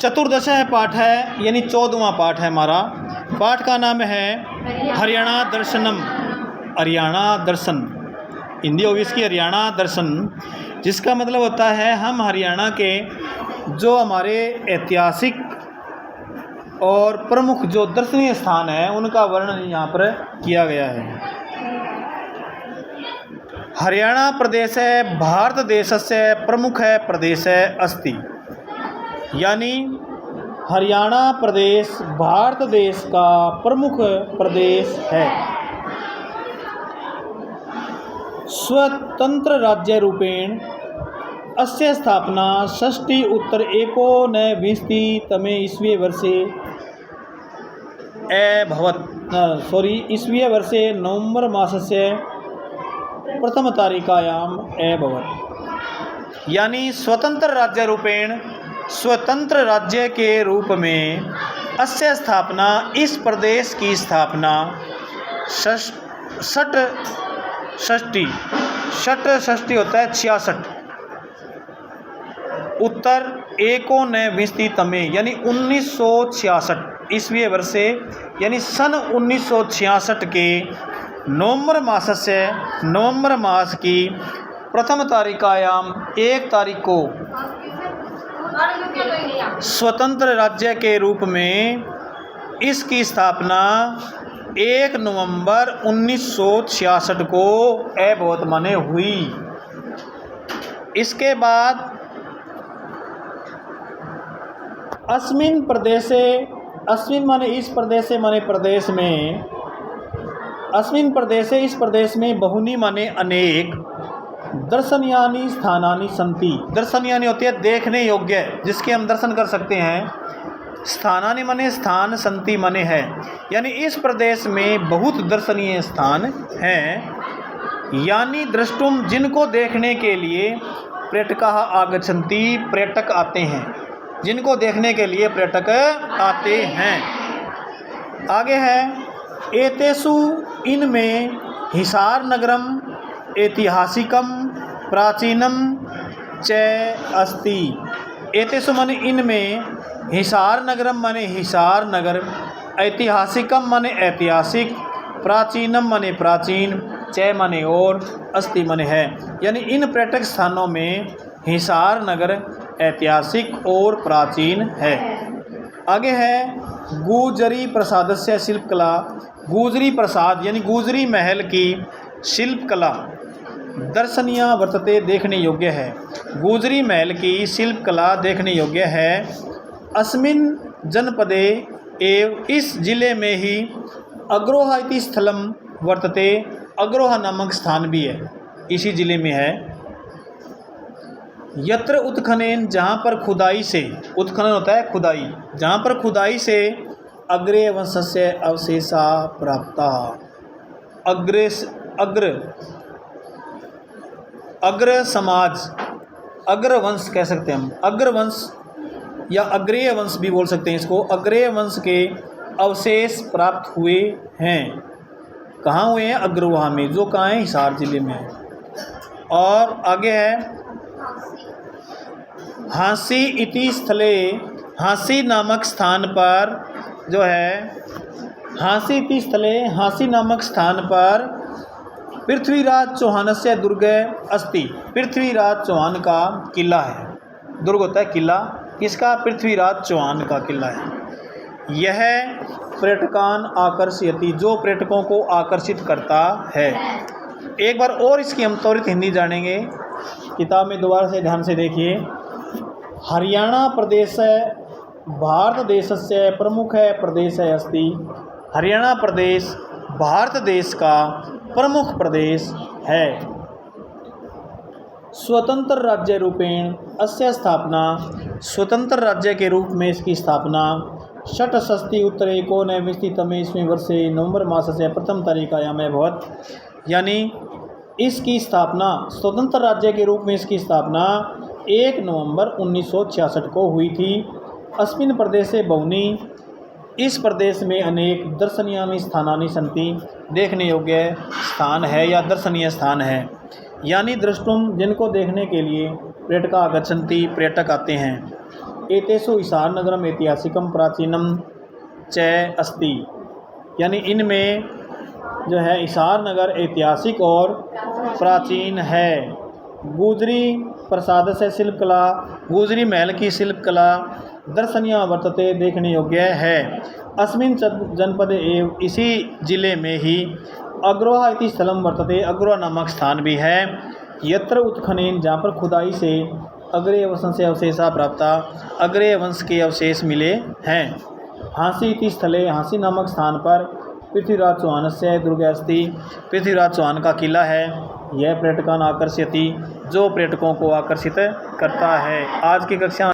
चतुर्दश पाठ है, यानी 14वां पाठ है हमारा। पाठ का नाम है हरियाणा दर्शनम। हरियाणा दर्शन, हिंदी होगी इसकी हरियाणा दर्शन, जिसका मतलब होता है हम हरियाणा के जो हमारे ऐतिहासिक और प्रमुख जो दर्शनीय स्थान है उनका वर्णन यहाँ पर किया गया है। हरियाणा प्रदेश है भारत देश से प्रमुख है प्रदेश है अस्ति, यानी हरियाणा प्रदेश भारत देश का प्रमुख प्रदेश है। स्वतंत्र राज्य रूपेण अस्य स्थापना षष्ठी उत्तर एकोनविंशति तमे ईस्वी वर्षे ईस्वी वर्षे नवंबर मासस्य प्रथम तारिकायाम अभवत्, यानी स्वतंत्र राज्य रूपेण स्वतंत्र राज्य के रूप में अस्य स्थापना इस प्रदेश की स्थापना षष्ठी होता है 66 उत्तर एकोनविंशति तमे यानी 1966 ईस्वी वर्षे यानी सन 1966 के नवंबर मास की प्रथम तारिकायाम 1 तारीख को स्वतंत्र राज्य के रूप में इसकी स्थापना 1 नवंबर 1966 को अभवत माने हुई। इसके बाद अस्मिन प्रदेशे, अस्मिन माने इस प्रदेशे माने प्रदेश में, अस्मिन प्रदेशे इस प्रदेश में बहुनी माने अनेक, दर्शनीयानि स्थानानि सन्ति। दर्शनीयानि होती है देखने योग्य, जिसके हम दर्शन कर सकते हैं। स्थानानि माने स्थान, सन्ति माने है, यानी इस प्रदेश में बहुत दर्शनीय स्थान हैं। यानी द्रष्टुम, जिनको देखने के लिए पर्यटकाः आगच्छन्ति, पर्यटक आते हैं, जिनको देखने के लिए पर्यटक आते हैं। आगे है एतेषु, इनमें हिसार नगरम ऐतिहासिकम प्राचीनम च अस्ति। एतेषु माने इनमें, हिसार नगरम माने हिसार नगर, ऐतिहासिकम माने ऐतिहासिक, प्राचीनम माने प्राचीन, च माने और, अस्ति माने है, यानी इन पर्यटक स्थानों में हिसार नगर ऐतिहासिक और प्राचीन है। आगे है गुजरी प्रसादस्य शिल्पकला। गुजरी प्रसाद यानी गुजरी महल की शिल्पकला दर्शनीय वर्तते, देखने योग्य है। गुजरी महल की शिल्पकला देखने योग्य है। अस्मिन जनपदे एवं, इस जिले में ही अग्रोहा इति स्थलम वर्तते, अग्रोहा नामक स्थान भी है, इसी जिले में है। यत्र उत्खनन, जहाँ पर खुदाई से, उत्खनन होता है खुदाई, जहाँ पर खुदाई से अग्रे वंशस्य अवशेषा प्राप्ता। अग्र समाज, अग्र वंश कह सकते हैं हम, अग्र वंश या अग्रेय वंश भी बोल सकते हैं इसको। अग्रेय वंश के अवशेष प्राप्त हुए हैं। कहाँ हुए हैं? अग्रवाह में, जो कहाँ है? हिसार जिले में है। और आगे है हाँसी इति स्थले, हाँसी नामक स्थान पर जो है, हाँसी इति स्थले, हाँसी नामक स्थान पर पृथ्वीराज चौहानस्य दुर्ग अस्ति। पृथ्वीराज चौहान का किला है, दुर्ग होता है किला, किसका? पृथ्वीराज चौहान का किला है। यह पर्यटकान आकर्षयति, जो पर्यटकों को आकर्षित करता है। एक बार और इसकी हम त्वरित हिंदी जानेंगे, किताब में दोबारा से ध्यान से देखिए। हरियाणा प्रदेश भारत देश से प्रमुख है प्रदेश है अस्ति। हरियाणा प्रदेश भारत देश का प्रमुख प्रदेश है। स्वतंत्र राज्य रूपेण अस्य स्थापना, स्वतंत्र राज्य के रूप में इसकी स्थापना षष्ठी उत्तर एकोनविंशति तमे ईस्वी वर्षे नवंबर मास से प्रथम तारिकायाम अभवत्, यानी इसकी स्थापना, स्वतंत्र राज्य के रूप में इसकी स्थापना 1 नवंबर 1966 को हुई थी। अस्मिन प्रदेशे बहुनी, इस प्रदेश में अनेक दर्शनीयानि स्थानानि सन्ति, देखने योग्य स्थान है या दर्शनीय स्थान है। यानी द्रष्टुम, जिनको देखने के लिए पर्यटका आगच्छन्ति, पर्यटक आते हैं। एतेषु हिसार नगरम ऐतिहासिकम प्राचीनम च अस्ति, यानी इनमें जो है हिसार नगर ऐतिहासिक और प्राचीन है। गुजरी प्रसाद से शिल्पकला, गुजरी महल की शिल्पकला दर्शनीय वर्तते, देखने योग्य है। अस्मिन् जनपदे एव, इसी जिले में ही अग्रोहा इति स्थलम वर्तते, अग्रोहा नामक स्थान भी है। यत्र उत्खनन, जहाँ पर खुदाई से अग्रेय वंश से अवशेषा प्राप्त, अग्रेय वंश के अवशेष मिले हैं। हाँसी इति स्थले, हाँसी नामक स्थान पर पृथ्वीराज चौहान से दुर्ग अस्ति, पृथ्वीराज चौहान का किला है। यह पर्यटकान आकर्षयति, जो पर्यटकों को आकर्षित करता है। आज की कक्षा